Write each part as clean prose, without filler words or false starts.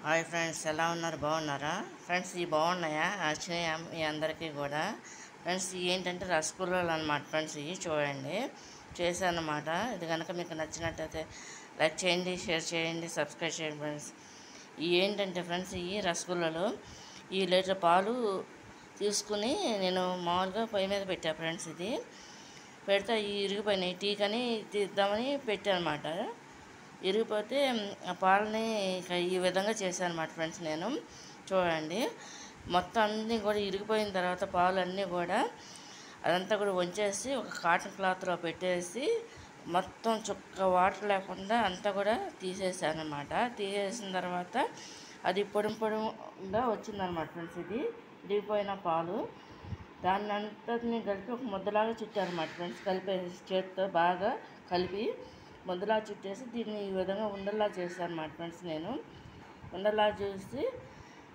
Hi friends, ఎలా ఉన్నారు? బాగున్నారా ఫ్రెండ్స్? ఇవి బాగున్నాయా? వచ్చినాయా మీ అందరికీ కూడా? ఫ్రెండ్స్ ఇవి ఏంటంటే రసగుల్లాలు అనమాట ఫ్రెండ్స్. ఇవి చూడండి, చేశానమాట. ఇది కనుక మీకు నచ్చినట్టయితే లైక్ చేయండి, షేర్ చేయండి, సబ్స్క్రైబ్ చేయండి ఫ్రెండ్స్. ఇవి ఏంటంటే ఫ్రెండ్స్, ఇవి రసగుల్లాలు. ఈ లీటర్ పాలు తీసుకుని నేను మామూలుగా పొయ్యి మీద పెట్టా ఫ్రెండ్స్. ఇది పెడితే ఇవి ఇరిగిపోయినాయి. టీకని తీద్దామని పెట్టాను అనమాట. ఇరిగిపోతే ఆ పాలని ఇక ఈ విధంగా చేశాను అనమాట ఫ్రెండ్స్. నేను చూడండి, మొత్తం అన్నీ కూడా ఇరిగిపోయిన తర్వాత పాలు అన్నీ కూడా అదంతా కూడా వంచేసి ఒక కాటన్ క్లాత్లో పెట్టేసి మొత్తం చుక్క వాటర్ లేకుండా అంతా కూడా తీసేసాను అనమాట. తీసేసిన తర్వాత అది పొడిగా వచ్చిందనమాట ఫ్రెండ్స్. ఇది ఇరిగిపోయిన పాలు దాన్ని అంతటిని కలిపి ఒక ముద్దలాగా చుట్టారన్నమాట ఫ్రెండ్స్. కలిపేసి చేతితో బాగా కలిపి ముద్దలా చుట్టేసి దీన్ని ఈ విధంగా ఉండల్లా చేశాను అన్నమాట ఫ్రెండ్స్. నేను ఉండల్లా చేసి,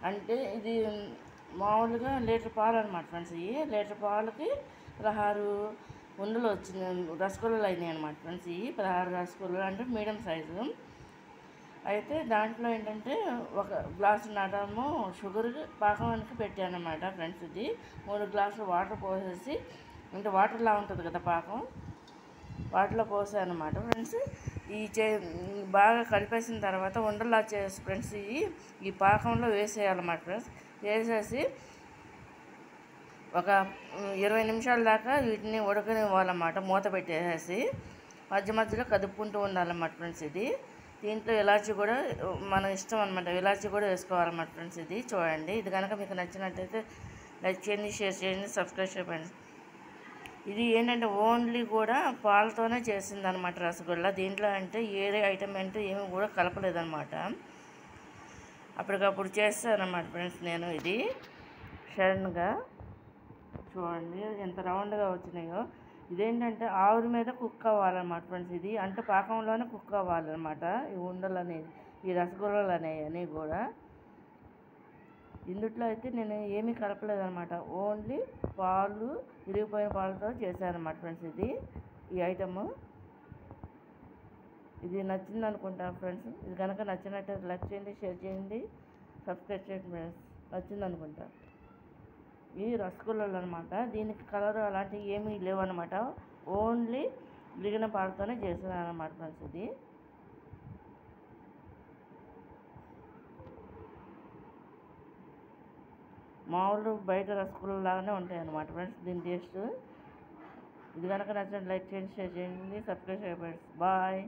అంటే ఇది మామూలుగా లీటర్ పాలు అనమాట ఫ్రెండ్స్. ఇవి లీటర్ పాలకి 16 ఉండలు వచ్చింది, రసగుల్లాలు అయినాయి అనమాట ఫ్రెండ్స్. ఇవి 16 రసగుల్లాలు, అంటే మీడియం సైజు. అయితే దాంట్లో ఏంటంటే ఒక గ్లాసు నడము షుగర్ పాకానికి పెట్టాను అనమాట ఫ్రెండ్స్. ఇది 3 గ్లాసులు వాటర్ పోసేసి, అంటే వాటర్లా ఉంటుంది కదా పాకం, వాటిలో పోసాను అనమాట ఫ్రెండ్స్. బాగా కలిపేసిన తర్వాత ఉండలా చేసి ఫ్రెండ్స్ ఈ పాకంలో వేసేయాలన్నమాట ఫ్రెండ్స్. వేసేసి ఒక 20 నిమిషాల దాకా వీటిని ఉడకనివ్వాలన్నమాట. మూత పెట్టేసేసి మధ్య మధ్యలో కదుపుకుంటూ ఉండాలన్నమాట ఫ్రెండ్స్. ఇది దీంట్లో ఇలాచీ కూడా మన ఇష్టం అనమాట, ఇలాచీ కూడా వేసుకోవాలన్నమాట ఫ్రెండ్స్. ఇది చూడండి, ఇది కనుక మీకు నచ్చినట్టయితే లైక్ చేయండి, షేర్ చేయండి, సబ్స్క్రైబ్ చేయండి. ఇది ఏంటంటే ఓన్లీ కూడా పాలతోనే చేసింది అనమాట రసగుల్లా. దీంట్లో అంటే ఏరే ఐటమ్ అంటే ఏమి కూడా కలపలేదన్నమాట. అప్పటికప్పుడు చేస్తానన్నమాట ఫ్రెండ్స్ నేను. ఇది సడన్గా చూడండి ఎంత రౌండ్గా వచ్చినాయో. ఇదేంటంటే ఆవిరి మీద కుక్ అవ్వాలన్నమాట ఫ్రెండ్స్. ఇది అంటే పాకంలోనే కుక్ అవ్వాలన్నమాట ఈ ఉండలు అనేది, ఈ రసగుల్లాలు అనేవి కూడా. ఇందుట్లో అయితే నేను ఏమీ కలపలేదన్నమాట, ఓన్లీ పాలు, విరిగిపోయిన పాలతో చేశాను అనమాట ఫ్రెండ్స్. ఇది ఈ ఐటము ఇది నచ్చింది అనుకుంటా ఫ్రెండ్స్. ఇది కనుక నచ్చినట్టయితే లైక్ చేయండి, షేర్ చేయండి, సబ్స్క్రైబ్ చేయండి ఫ్రెండ్స్. నచ్చింది అనుకుంటా. ఈ రసగుల్లాలు అనమాట. దీనికి కలర్ అలాంటివి ఏమీ లేవన్నమాట, ఓన్లీ విరిగిన పాలతోనే చేశాను అనమాట ఫ్రెండ్స్. ఇది మామూలు బయట రసగుల్లా లాగానే ఉంటాయి అన్నమాట ఫ్రెండ్స్ దీని టేస్ట్. ఇది కనుక నచ్చినట్టు లైక్ చేయండి, షేర్ చేయండి, సబ్స్క్రైబ్ చేయండి ఫ్రెండ్స్. బాయ్.